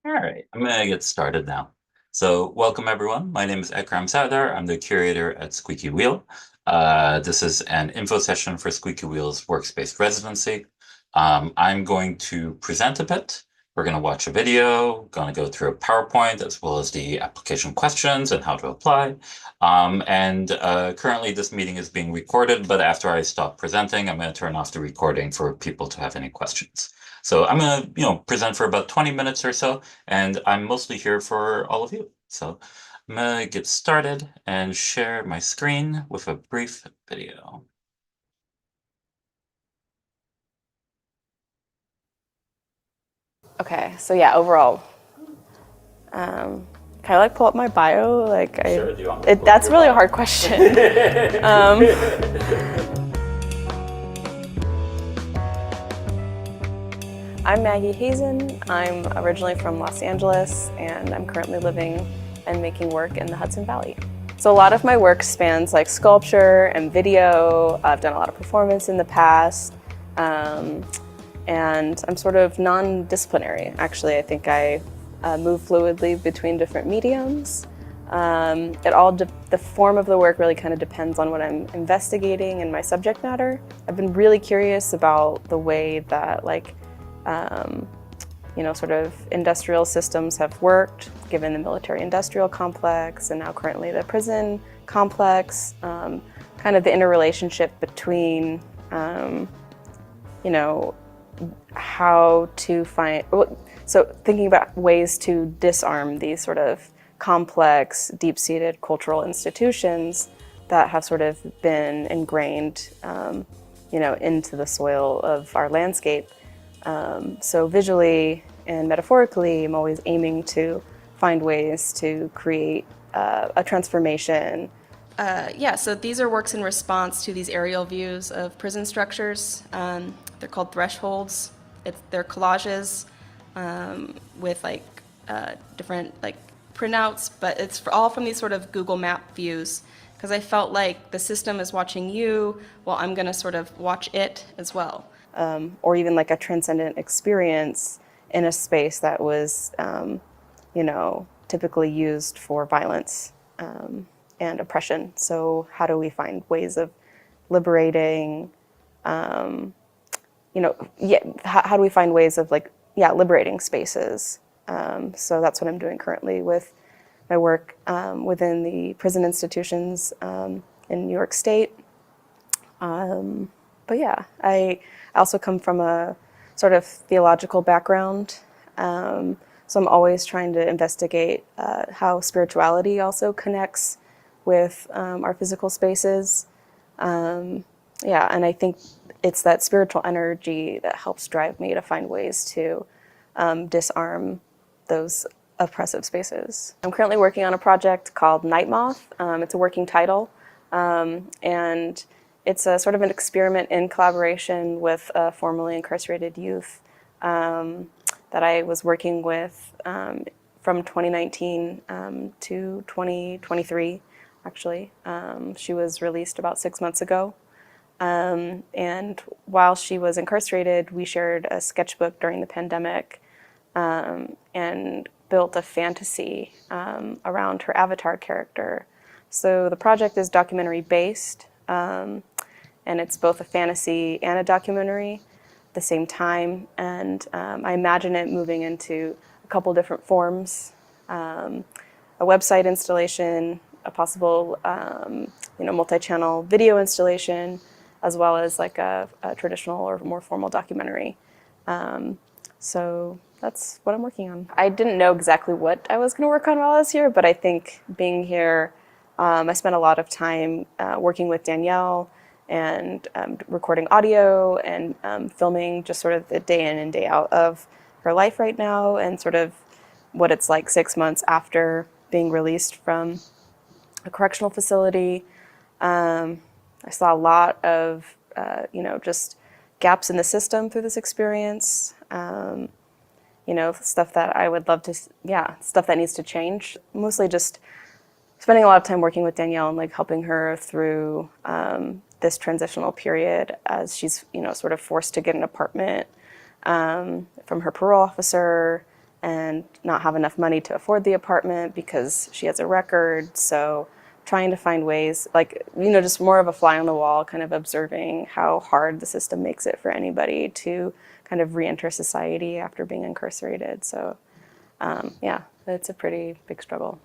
All right, I'm gonna get started now. So welcome everyone. My name is Ekram Sardar. I'm the curator at Squeaky Wheel. This is an info session for Squeaky Wheel's Workspace Residency. I'm going to present a bit. We're going to watch a video, going to go through a PowerPoint as well as the application questions and how to apply. Currently this meeting is being recorded, but after I stop presenting, I'm going to turn off the recording for people to have any questions. So I'm going to, present for about 20 minutes or so, and I'm mostly here for all of you. So I'm gonna get started and share my screen with a brief video. Okay, so yeah, overall, can I pull up my bio? Sure, do you want me to pull up That's your really a bio? hard question. I'm Maggie Hazen. I'm originally from Los Angeles, and I'm currently living and making work in the Hudson Valley. So a lot of my work spans like sculpture and video. I've done a lot of performance in the past, and I'm sort of non-disciplinary. Actually, I think I move fluidly between different mediums. The form of the work really kind of depends on what I'm investigating and my subject matter. I've been really curious about the way that sort of industrial systems have worked, given the military-industrial complex and now currently the prison complex, kind of the interrelationship between, how to find, so thinking about ways to disarm these sort of complex, deep-seated cultural institutions that have sort of been ingrained, into the soil of our landscape. So visually and metaphorically, I'm always aiming to find ways to create a transformation. So these are works in response to these aerial views of prison structures. They're called thresholds. They're collages with different printouts, but it's all from these sort of Google Map views, because I felt like the system is watching you, well, I'm going to sort of watch it as well. Or even like a transcendent experience in a space that was, typically used for violence and oppression. So how do we find ways of liberating, how do we find ways of liberating spaces? So that's what I'm doing currently with my work within the prison institutions in New York State. But yeah, I also come from a sort of theological background. So I'm always trying to investigate how spirituality also connects with our physical spaces. And I think it's that spiritual energy that helps drive me to find ways to disarm those oppressive spaces. I'm currently working on a project called Night Moth. It's a working title, and it's a sort of an experiment in collaboration with formerly incarcerated youth that I was working with from 2019 to 2023, actually. She was released about 6 months ago. And while she was incarcerated, we shared a sketchbook during the pandemic and built a fantasy around her avatar character. So the project is documentary based, and it's both a fantasy and a documentary at the same time. And I imagine it moving into a couple different forms, a website installation, a possible multi-channel video installation, as well as like a traditional or more formal documentary. So that's what I'm working on. I didn't know exactly what I was going to work on while I was here, but I think being here, I spent a lot of time working with Danielle and recording audio and filming just sort of the day in and day out of her life right now, and sort of what it's like 6 months after being released from a correctional facility. I saw a lot of, just gaps in the system through this experience. Stuff that I would love to, stuff that needs to change. Mostly just spending a lot of time working with Danielle and helping her through this transitional period as she's, sort of forced to get an apartment from her parole officer, and not have enough money to afford the apartment because she has a record. So trying to find ways, like, just more of a fly on the wall, kind of observing how hard the system makes it for anybody to kind of re-enter society after being incarcerated. So yeah, it's a pretty big struggle.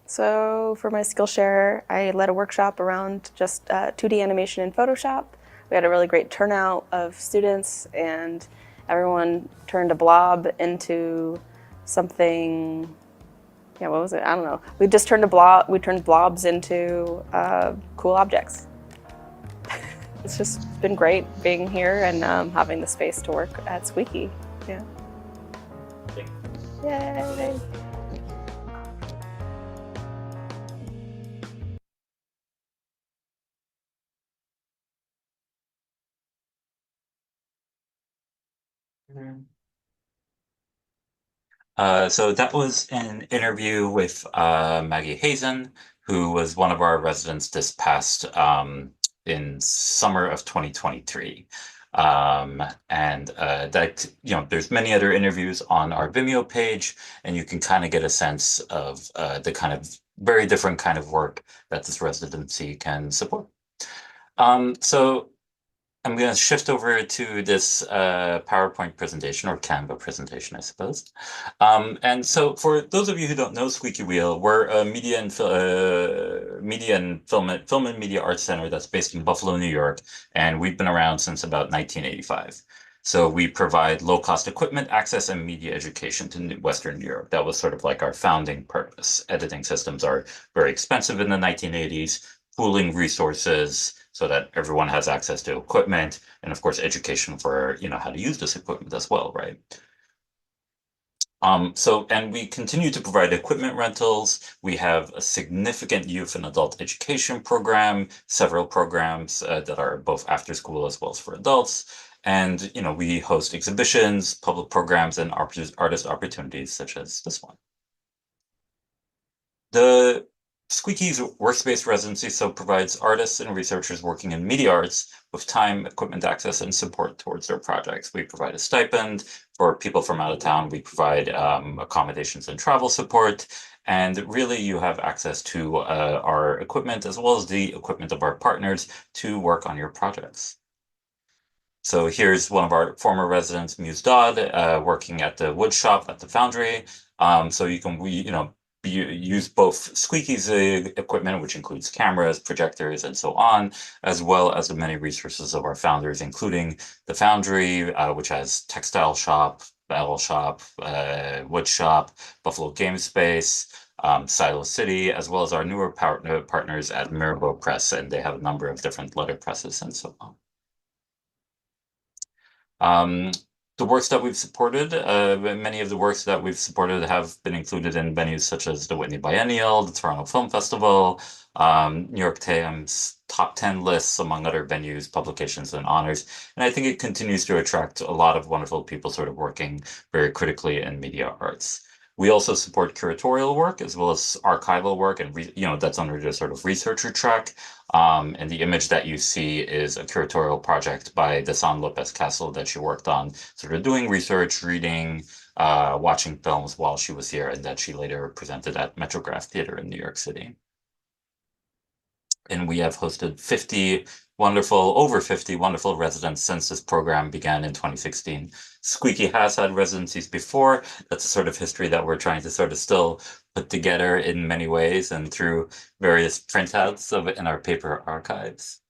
So for my Skillshare, I led a workshop around just 2D animation in Photoshop. We had a really great turnout of students, and everyone turned a blob into something. Yeah, what was it? I don't know. We just turned a blob. We turned blobs into cool objects. It's just been great being here and having the space to work at Squeaky. Yeah. Yay! So that was an interview with Maggie Hazen, who was one of our residents this past in summer of 2023. And that, there's many other interviews on our Vimeo page, and you can kind of get a sense of the kind of very different kind of work that this residency can support. So I'm going to shift over to this PowerPoint presentation or Canva presentation, I suppose. And so for those of you who don't know Squeaky Wheel, we're a media and film and media arts center that's based in Buffalo, New York, and we've been around since about 1985. So we provide low-cost equipment, access, and media education to Western Europe. That was sort of like our founding purpose. Editing systems are very expensive in the 1980s, pooling resources so that everyone has access to equipment, and of course education for how to use this equipment as well, right? And we continue to provide equipment rentals. We have a significant youth and adult education program, several programs that are both after school as well as for adults. And we host exhibitions, public programs, and artist opportunities such as this one. The Squeaky's Workspace residency so provides artists and researchers working in media arts with time, equipment access, and support towards their projects. We provide a stipend for people from out of town. We provide accommodations and travel support. And really, you have access to our equipment as well as the equipment of our partners to work on your projects. So here's one of our former residents, Muse Dodd, working at the wood shop at the foundry. So you can, use both Squeaky's equipment, which includes cameras, projectors, and so on, as well as the many resources of our founders, including the foundry, which has textile shop, battle shop, wood shop, Buffalo Game Space, Silo City, as well as our newer partners at Mirabeau Press, and they have a number of different letter presses and so on. Um, the works that we've supported, many of the works that we've supported have been included in venues such as the Whitney Biennial, the Toronto Film Festival, New York Times top 10 lists, among other venues, publications, and honors. And I think it continues to attract a lot of wonderful people sort of working very critically in media arts. We also support curatorial work as well as archival work, and that's under the sort of researcher track. And the image that you see is a curatorial project by Desan Lopez Castle that she worked on, sort of doing research, reading, watching films while she was here, and that she later presented at Metrograph Theater in New York City. And we have hosted over 50 wonderful residents since this program began in 2016. Squeaky has had residencies before. That's a sort of history that we're trying to sort of still put together in many ways and through various printouts of it in our paper archives.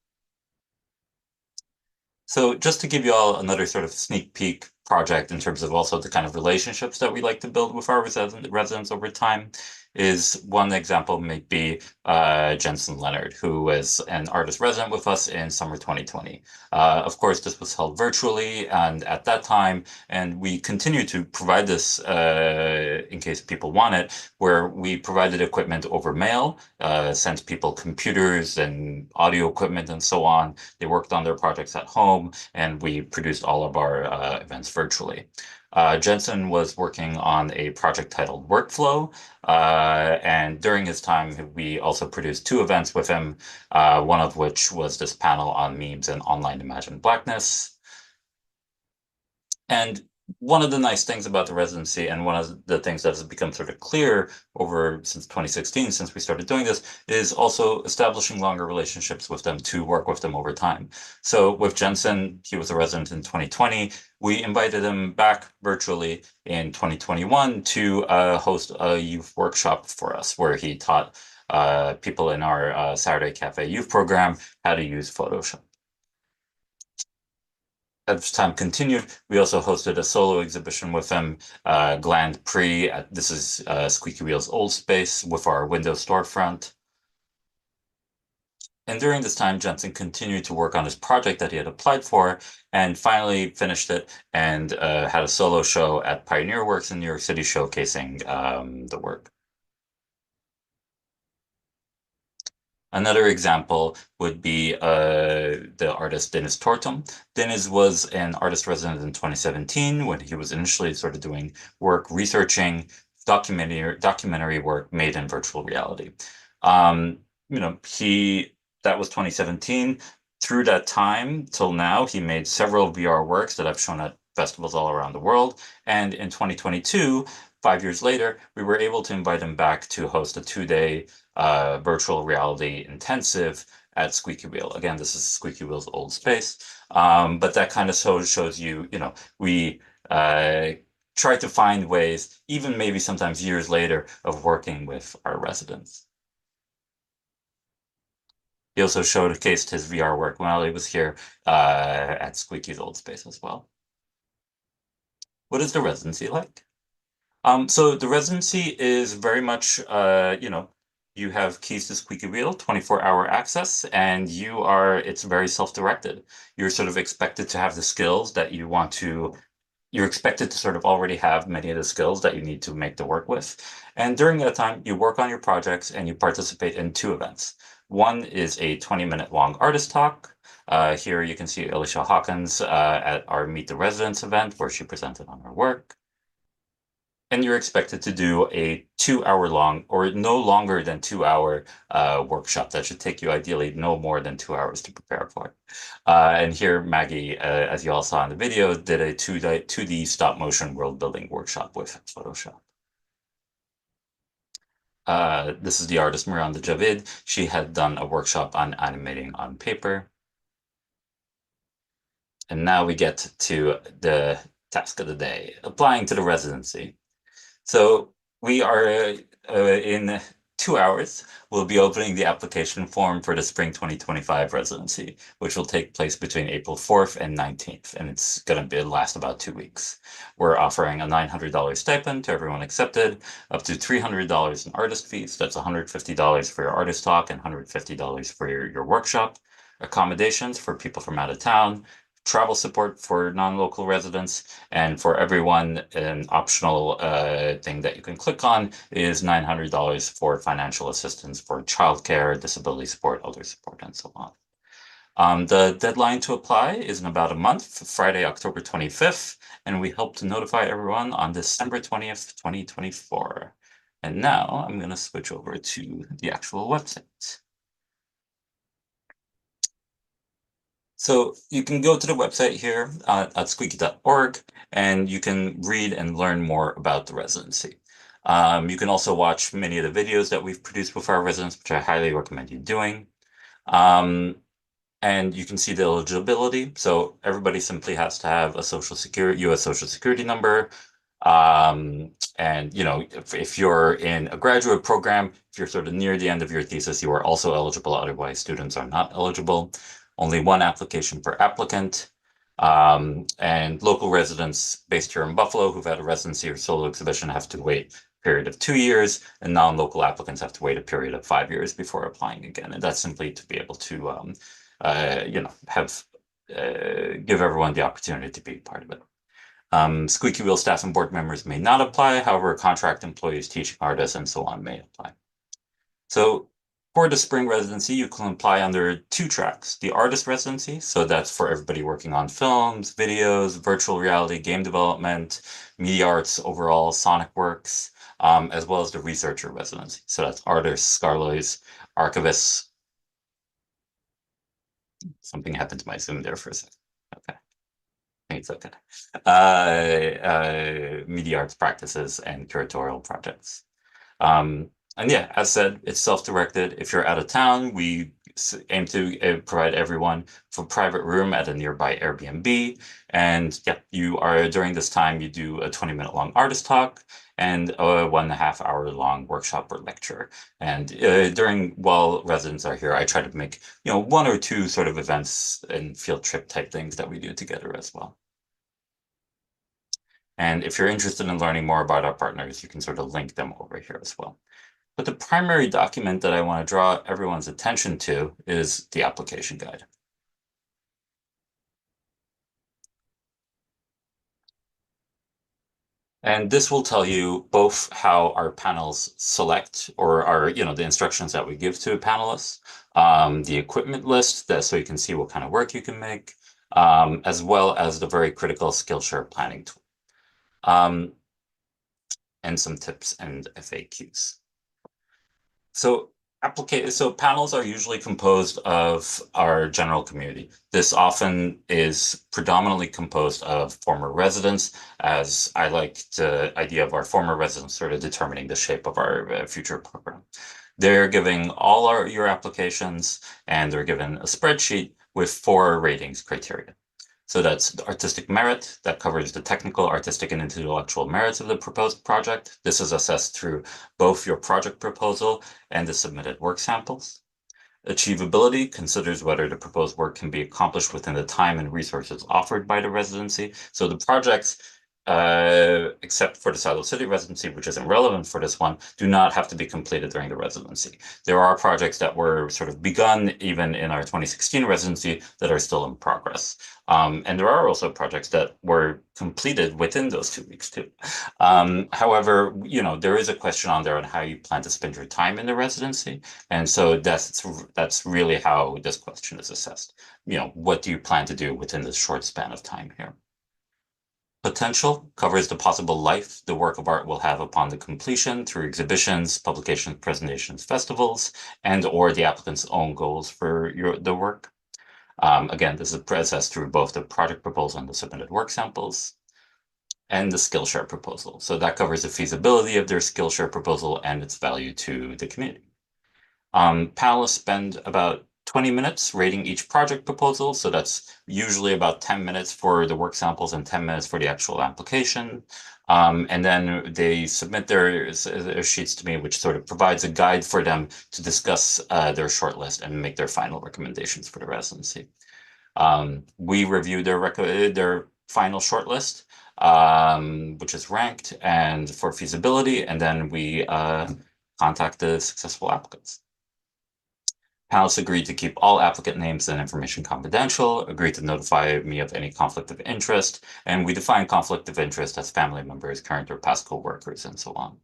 So just to give you all another sort of sneak peek project in terms of also the kind of relationships that we like to build with our residents over time, is one example may be Jensen Leonard, who was an artist resident with us in summer 2020. Of course, this was held virtually and at that time, and we continue to provide this in case people want it, where we provided equipment over mail, sent people computers and audio equipment and so on. They worked on their projects at home, and we produced all of our events virtually. Jensen was working on a project titled Workflow, and during his time, we also produced 2 events with him, one of which was this panel on memes and online imagined blackness. And one of the nice things about the residency, and one of the things that has become sort of clear over since 2016, since we started doing this, is also establishing longer relationships with them to work with them over time. So with Jensen, he was a resident in 2020. We invited him back virtually in 2021 to host a youth workshop for us, where he taught people in our Saturday Cafe youth program how to use Photoshop. As time continued, we also hosted a solo exhibition with him, Gland Pre. This is Squeaky Wheel's old space with our window storefront. And during this time, Jensen continued to work on his project that he had applied for and finally finished it and had a solo show at Pioneer Works in New York City showcasing the work. Another example would be the artist Dennis Tortum. Dennis was an artist resident in 2017 when he was initially sort of doing work researching documentary work made in virtual reality. Um, he that was 2017. Through that time till now, he made several VR works that I've shown at festivals all around the world. And in 2022, 5 years later, we were able to invite him back to host a 2-day virtual reality intensive at Squeaky Wheel. Again, this is Squeaky Wheel's old space, but that kind of shows you, we try to find ways, even maybe sometimes years later, of working with our residents. He also showcased his VR work while he was here at Squeaky's old space as well. What is the residency like? So the residency is very much, you have keys to Squeaky Wheel, 24-hour access, and it's very self-directed. You're sort of expected to have the skills that you're expected to sort of already have many of the skills that you need to make the work with. And during that time, you work on your projects and you participate in two events. One is a 20-minute long artist talk. Here you can see Alicia Hawkins at our Meet the Residents event where she presented on her work. And you're expected to do a 2 hour long or no longer than 2 hour workshop that should take you ideally no more than 2 hours to prepare for. And here Maggie, as you all saw in the video, did a 2D stop motion world building workshop with Photoshop. This is the artist Miranda Javid. She had done a workshop on animating on paper. And now we get to the task of the day, applying to the residency. So we are in 2 hours, we'll be opening the application form for the Spring 2025 residency, which will take place between April 4th and 19th, and it's going to last about 2 weeks. We're offering a $900 stipend to everyone accepted, up to $300 in artist fees. That's $150 for your artist talk and $150 for your workshop. Accommodations for people from out of town, travel support for non-local residents, and for everyone, an optional thing that you can click on is $900 for financial assistance for childcare, disability support, elder support, and so on. The deadline to apply is in about a month, Friday, October 25th, and we hope to notify everyone on December 20th, 2024. And now I'm going to switch over to the actual website. So you can go to the website here at squeaky.org, and you can read and learn more about the residency. You can also watch many of the videos that we've produced with our residents, which I highly recommend you doing. And you can see the eligibility. So everybody simply has to have a U.S. Social Security number. And if you're in a graduate program, if you're sort of near the end of your thesis, you are also eligible. Otherwise, students are not eligible. Only one application per applicant. And local residents based here in Buffalo who've had a residency or solo exhibition have to wait a period of 2 years, and non-local applicants have to wait a period of 5 years before applying again. And that's simply to be able to, have give everyone the opportunity to be part of it. Squeaky Wheel staff and board members may not apply. However, contract employees, teaching artists, and so on may apply. So for the spring residency, you can apply under two tracks. The artist residency, so that's for everybody working on films, videos, virtual reality, game development, media arts overall, sonic works, as well as the researcher residency. So that's artists, scholars, archivists. Something happened to my Zoom there for a second. Okay. I it's okay. Media arts practices and curatorial projects. And yeah, as said, it's self-directed. If you're out of town, we aim to provide everyone for private room at a nearby Airbnb. And yeah, you are during this time, you do a 20-minute long artist talk and a 1.5 hour long workshop or lecture. And while residents are here, I try to make, one or two sort of events and field trip type things that we do together as well. And if you're interested in learning more about our partners, you can sort of link them over here as well. But the primary document that I want to draw everyone's attention to is the application guide. And this will tell you both how our panels select or the instructions that we give to panelists, the equipment list so you can see what kind of work you can make, as well as the very critical Skillshare planning tool, and some tips and FAQs. So panels are usually composed of our general community. This often is predominantly composed of former residents, as I like the idea of our former residents sort of determining the shape of our future program. They're giving all your applications, and they're given a spreadsheet with 4 ratings criteria. So that's artistic merit, that covers the technical, artistic, and intellectual merits of the proposed project. This is assessed through both your project proposal and the submitted work samples. Achievability considers whether the proposed work can be accomplished within the time and resources offered by the residency. So the projects, except for the Silo City residency, which isn't relevant for this one, do not have to be completed during the residency. There are projects that were sort of begun even in our 2016 residency that are still in progress. And there are also projects that were completed within those 2 weeks too. However, there is a question on there on how you plan to spend your time in the residency. And so that's really how this question is assessed. What do you plan to do within this short span of time here? Potential covers the possible life the work of art will have upon the completion through exhibitions, publications, presentations, festivals, and or the applicant's own goals for the work. Again, this is processed through both the project proposal and the submitted work samples, and the Skillshare proposal. So that covers the feasibility of their Skillshare proposal and its value to the community. Panelists spend about 20 minutes rating each project proposal. So that's usually about 10 minutes for the work samples and 10 minutes for the actual application. And then they submit their sheets to me, which sort of provides a guide for them to discuss their shortlist and make their final recommendations for the residency. We review their final shortlist, which is ranked and for feasibility, and then we contact the successful applicants. Panelists agreed to keep all applicant names and information confidential, agreed to notify me of any conflict of interest, and we define conflict of interest as family members, current or past co-workers, and so on.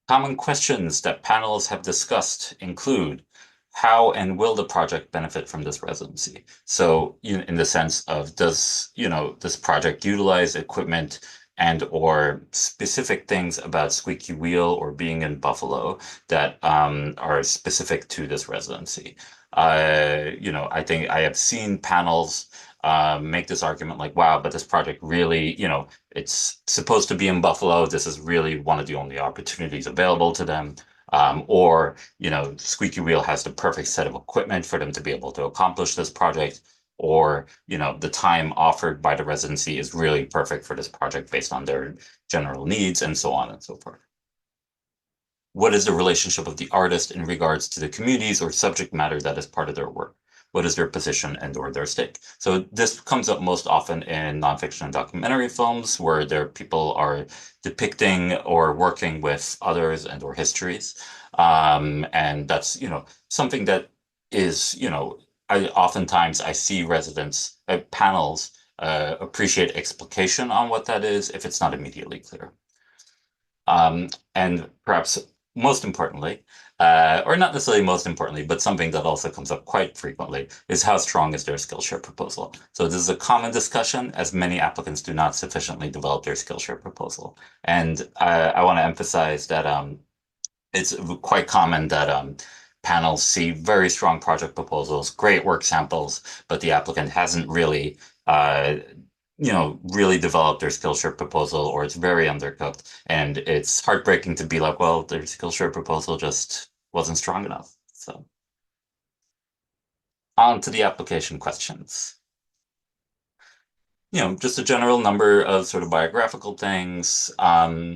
Common questions that panelists have discussed include how and will the project benefit from this residency? So in the sense of does this project utilize equipment and or specific things about Squeaky Wheel or being in Buffalo that are specific to this residency? I think I have seen panels make this argument like, wow, but this project really, it's supposed to be in Buffalo. This is really one of the only opportunities available to them. Or, Squeaky Wheel has the perfect set of equipment for them to be able to accomplish this project. Or, the time offered by the residency is really perfect for this project based on their general needs and so on and so forth. What is the relationship of the artist in regards to the communities or subject matter that is part of their work? What is their position and or their stake? So this comes up most often in nonfiction and documentary films where their people are depicting or working with others and or histories. And that's, something that is, oftentimes I see residents, panels appreciate explication on what that is if it's not immediately clear. And perhaps most importantly, or not necessarily most importantly, but something that also comes up quite frequently is how strong is their Skillshare proposal. So this is a common discussion as many applicants do not sufficiently develop their Skillshare proposal. And I want to emphasize that it's quite common that panels see very strong project proposals, great work samples, but the applicant hasn't really uh, really develop their Skillshare proposal, or it's very undercooked. And it's heartbreaking to be like, well, their Skillshare proposal just wasn't strong enough. So on to the application questions. Just a general number of sort of biographical things.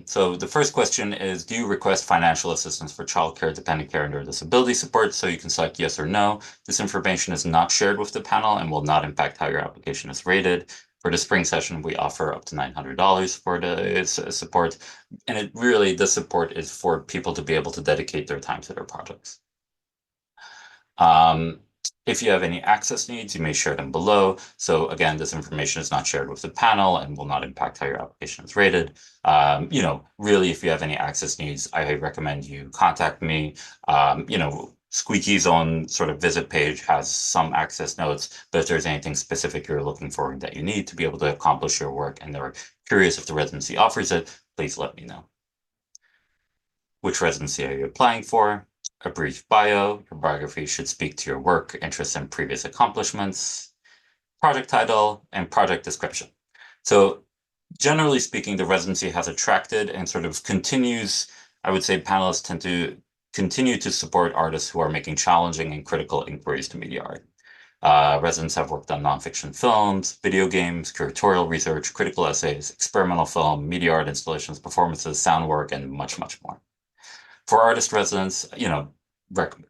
So the first question is, do you request financial assistance for childcare, dependent care, and or disability support? So you can select yes or no. This information is not shared with the panel and will not impact how your application is rated. For the spring session, we offer up to $900 for the support. And the support is for people to be able to dedicate their time to their projects. Um, if you have any access needs, you may share them below. So again, this information is not shared with the panel and will not impact how your application is rated. Really, if you have any access needs, I recommend you contact me. Squeaky's own sort of visit page has some access notes, but if there's anything specific you're looking for that you need to be able to accomplish your work and are curious if the residency offers it, please let me know. Which residency are you applying for? A brief bio. Your biography should speak to your work, interests, and previous accomplishments. Project title and project description. So generally speaking, the residency has attracted and sort of continues, I would say panelists tend to continue to support artists who are making challenging and critical inquiries to media art. Residents have worked on nonfiction films, video games, curatorial research, critical essays, experimental film, media art installations, performances, sound work, and much, much more. For artist residents,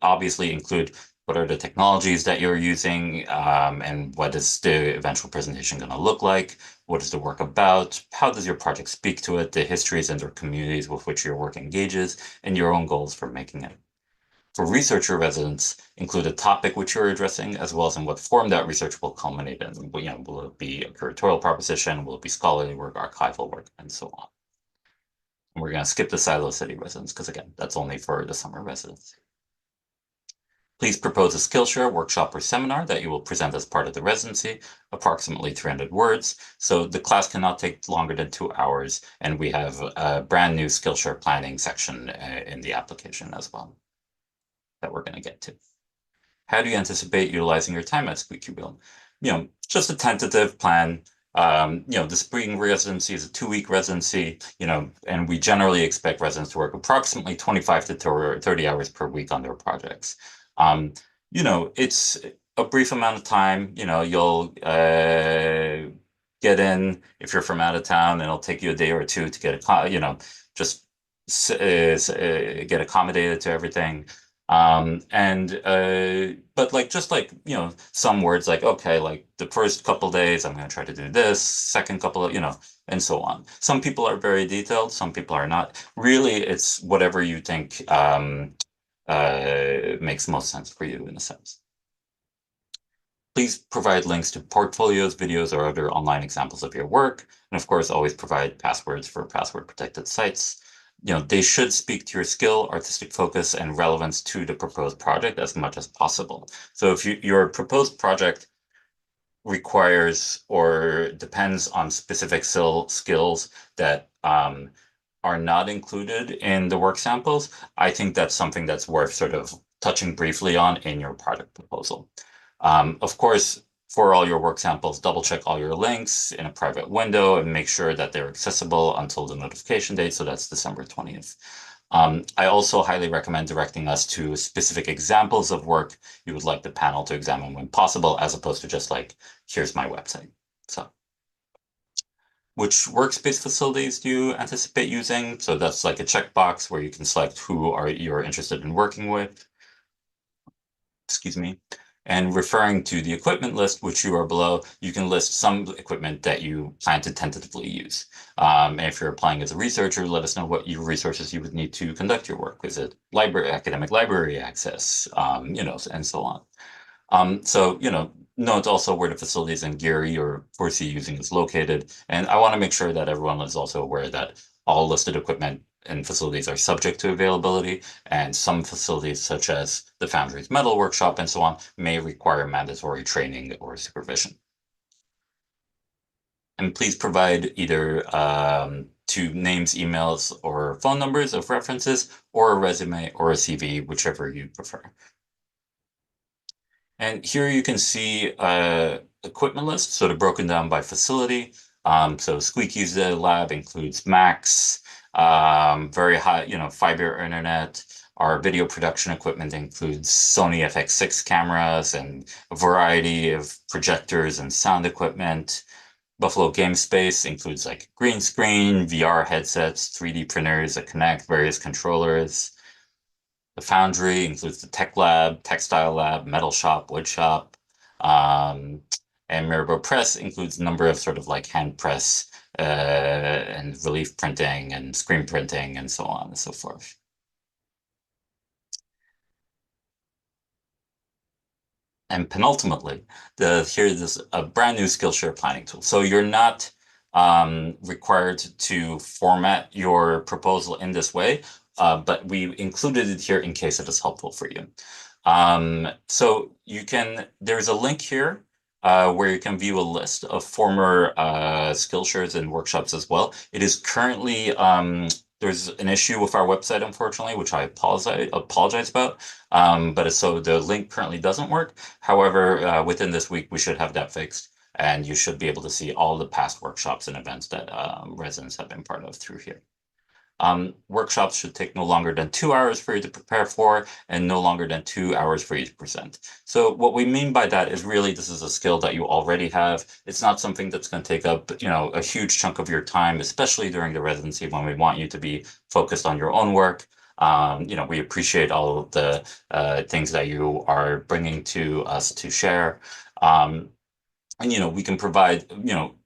obviously include what are the technologies that you're using, and what is the eventual presentation going to look like? What is the work about? How does your project speak to it? The histories and or communities with which your work engages, and your own goals for making it. For researcher residents, include a topic which you're addressing, as well as in what form that research will culminate in. Will it be a curatorial proposition? Will it be scholarly work, archival work, and so on? And we're going to skip the Silo City residents because, again, that's only for the summer residents. Please propose a Skillshare workshop or seminar that you will present as part of the residency, approximately 300 words. So the class cannot take longer than 2 hours, and we have a brand new Skillshare planning section in the application as well that we're going to get to. How do you anticipate utilizing your time at Squeaky Wheel? Just a tentative plan. The spring residency is a 2-week residency, and we generally expect residents to work approximately 25 to 30 hours per week on their projects. It's a brief amount of time. You'll get in if you're from out of town, and it'll take you a day or two to get just get accommodated to everything. But some words like, okay, like the first couple days, I'm going to try to do this, second couple of, and so on. Some people are very detailed, some people are not. Really, it's whatever you think makes most sense for you in a sense. Please provide links to portfolios, videos, or other online examples of your work. And of course, always provide passwords for password protected sites. They should speak to your skill, artistic focus, and relevance to the proposed project as much as possible. So if your proposed project requires or depends on specific skills that are not included in the work samples, I think that's something that's worth sort of touching briefly on in your project proposal. Of course, for all your work samples, double check all your links in a private window and make sure that they're accessible until the notification date. So that's December 20th. I also highly recommend directing us to specific examples of work you would like the panel to examine when possible, as opposed to just like, here's my website. So which workspace facilities do you anticipate using? So that's like a checkbox where you can select who you're interested in working with. Excuse me. And referring to the equipment list, which you are below, you can list some equipment that you plan to tentatively use. And if you're applying as a researcher, let us know what your resources you would need to conduct your work. Is it academic library access, and so on. Note also where the facilities and gear you foresee using is located. And I want to make sure that everyone is also aware that all listed equipment and facilities are subject to availability, and some facilities, such as the Foundry's Metal Workshop and so on, may require mandatory training or supervision. And please provide either two names, emails, or phone numbers of references, or a resume or a CV, whichever you prefer. And here you can see a equipment list, sort of broken down by facility. So Squeaky's lab includes Macs, very high, fiber internet. Our video production equipment includes Sony FX6 cameras and a variety of projectors and sound equipment. Buffalo Game Space includes like green screen, VR headsets, 3D printers, a Kinect, various controllers. The Foundry includes the Tech Lab, Textile Lab, Metal Shop, Wood Shop. Um, and Mirabeau Press includes a number of sort of like hand press and relief printing and screen printing and so on and so forth. And penultimately, here's a brand new Skillshare planning tool. So you're not required to format your proposal in this way, but we included it here in case it is helpful for you. So there's a link here where you can view a list of former Skillshares and workshops as well. It is currently, there's an issue with our website, unfortunately, which I apologize about. But so the link currently doesn't work. However, within this week, we should have that fixed, and you should be able to see all the past workshops and events that residents have been part of through here. Workshops should take no longer than 2 hours for you to prepare for and no longer than 2 hours for you to present. So what we mean by that is really this is a skill that you already have. It's not something that's going to take up, a huge chunk of your time, especially during the residency when we want you to be focused on your own work. We appreciate all of the things that you are bringing to us to share. And we can provide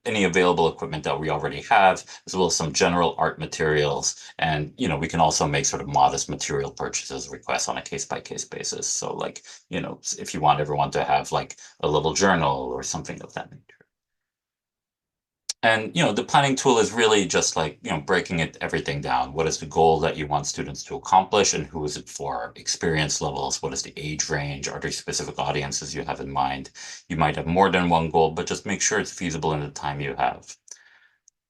any available equipment that we already have, as well as some general art materials. And we can also make sort of modest material purchases requests on a case-by-case basis. So like if you want everyone to have like a little journal or something of that nature. And the planning tool is really just like breaking everything down. What is the goal that you want students to accomplish, and who is it for? Experience levels. What is the age range? Are there specific audiences you have in mind? You might have more than one goal, but just make sure it's feasible in the time you have.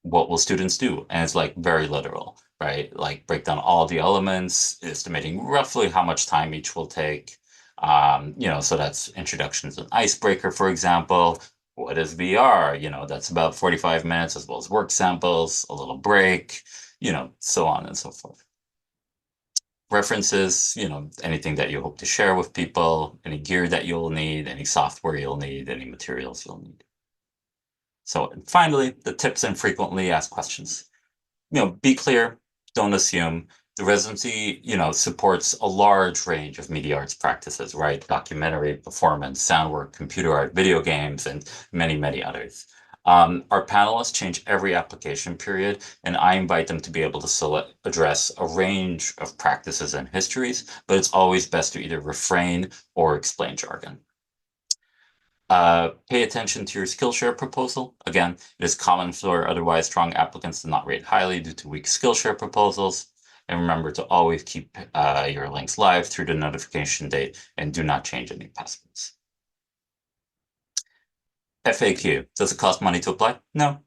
What will students do? And it's like very literal, right? Like break down all the elements, estimating roughly how much time each will take. So that's introduction to an icebreaker, for example. What is VR? That's about 45 minutes, as well as work samples, a little break, so on and so forth. References, anything that you hope to share with people, any gear that you'll need, any software you'll need, any materials you'll need. So finally, the tips and frequently asked questions. Be clear, don't assume. The residency, supports a large range of media arts practices, right? Documentary, performance, sound work, computer art, video games, and many, many others. Our panelists change every application period, and I invite them to be able to address a range of practices and histories, but it's always best to either refrain or explain jargon. Pay attention to your Skillshare proposal. Again, it is common for otherwise strong applicants to not rate highly due to weak Skillshare proposals. And remember to always keep your links live through the notification date and do not change any passwords. FAQ, does it cost money to apply? No.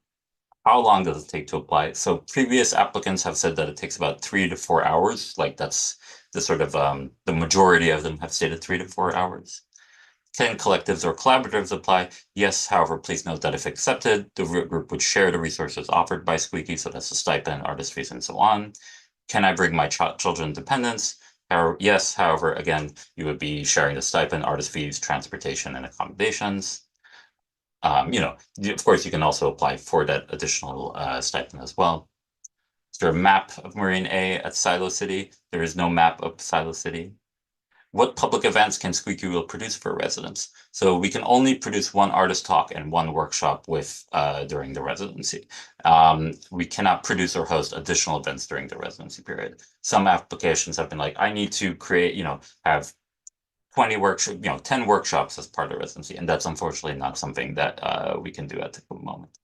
How long does it take to apply? So previous applicants have said that it takes about 3 to 4 hours. Like that's the sort of, the majority of them have stated 3 to 4 hours. Can collectives or collaboratives apply? Yes, however, please note that if accepted, the group would share the resources offered by Squeaky, so that's the stipend, artist fees, and so on. Can I bring my children dependents? Yes, however, again, you would be sharing the stipend, artist fees, transportation, and accommodations. Of course, you can also apply for that additional stipend as well. Is there a map of Marine A at Silo City? There is no map of Silo City. What public events can Squeaky Wheel produce for residents? So we can only produce one artist talk and one workshop during the residency. We cannot produce or host additional events during the residency period. Some applications have been like, I need to create, have 20 workshops, 10 workshops as part of residency, and that's unfortunately not something that we can do at the moment.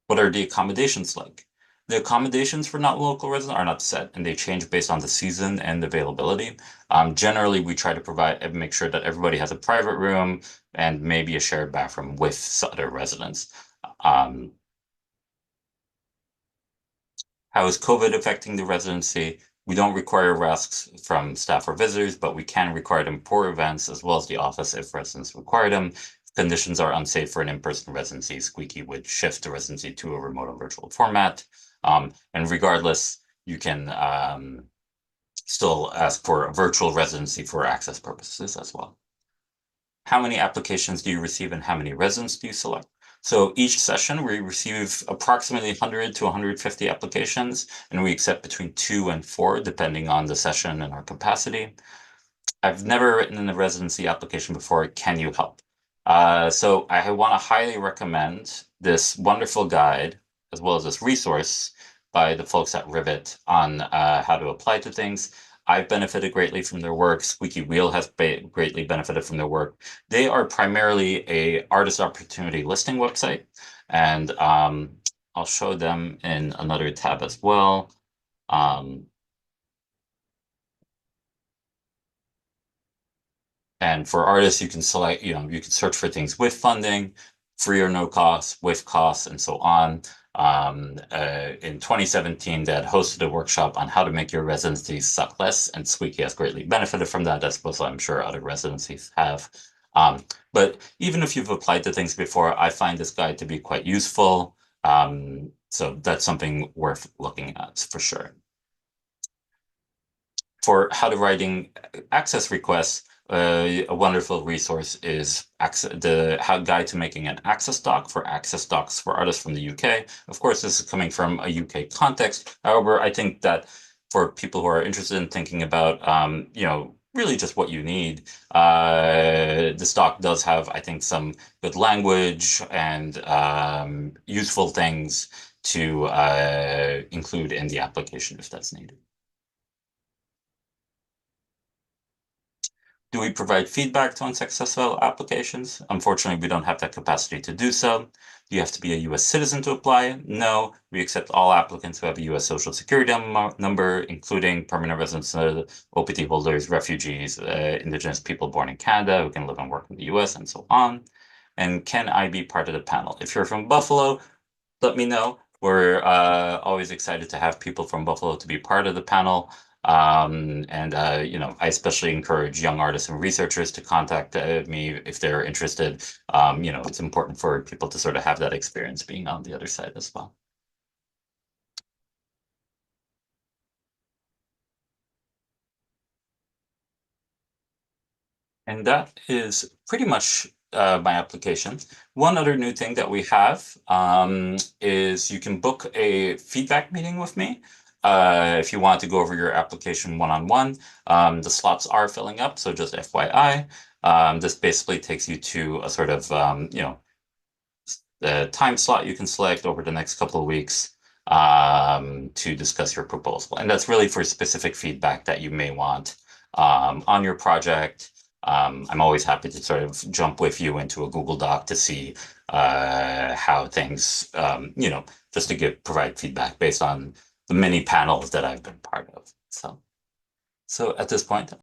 What are the accommodations like? The accommodations for not local residents are not set, and they change based on the season and availability. Generally, we try to provide and make sure that everybody has a private room and maybe a shared bathroom with other residents. How is COVID affecting the residency? We don't require masks from staff or visitors, but we can require them for events as well as the office if residents require them. If conditions are unsafe for an in-person residency, Squeaky would shift the residency to a remote and virtual format. And regardless, you can still ask for a virtual residency for access purposes as well. How many applications do you receive and how many residents do you select? So each session, we receive approximately 100 to 150 applications, and we accept between 2 and 4, depending on the session and our capacity. I've never written in a residency application before. Can you help? So I want to highly recommend this wonderful guide, as well as this resource by the folks at Rivet on how to apply to things. I've benefited greatly from their work. Squeaky Wheel has greatly benefited from their work. They are primarily a artist opportunity listing website, and I'll show them in another tab as well. And for artists, you can select, you can search for things with funding, free or no cost, with costs, and so on. In 2017, they had hosted a workshop on how to make your residencies suck less, and Squeaky has greatly benefited from that, as well as I'm sure other residencies have. But even if you've applied to things before, I find this guide to be quite useful. So that's something worth looking at for sure. For how to writing access requests, a wonderful resource is the guide to making an access doc for access docs for artists from the UK. Of course, this is coming from a UK context. However, I think that for people who are interested in thinking about, really just what you need, this doc does have, I think, some good language and useful things to include in the application if that's needed. Do we provide feedback to unsuccessful applications? Unfortunately, we don't have that capacity to do so. Do you have to be a US citizen to apply? No, we accept all applicants who have a US Social Security number, including permanent residents, OPT holders, refugees, Indigenous people born in Canada who can live and work in the US, and so on. And can I be part of the panel? If you're from Buffalo, let me know. We're always excited to have people from Buffalo to be part of the panel. I especially encourage young artists and researchers to contact me if they're interested. It's important for people to sort of have that experience being on the other side as well. And that is pretty much my application. One other new thing that we have is you can book a feedback meeting with me. If you want to go over your application one-on-one. The slots are filling up, so just FYI. This basically takes you to a sort of, the time slot you can select over the next couple of weeks to discuss your proposal. And that's really for specific feedback that you may want on your project. I'm always happy to sort of jump with you into a Google Doc to see how things, just to provide feedback based on the many panels that I've been part of. So at this point,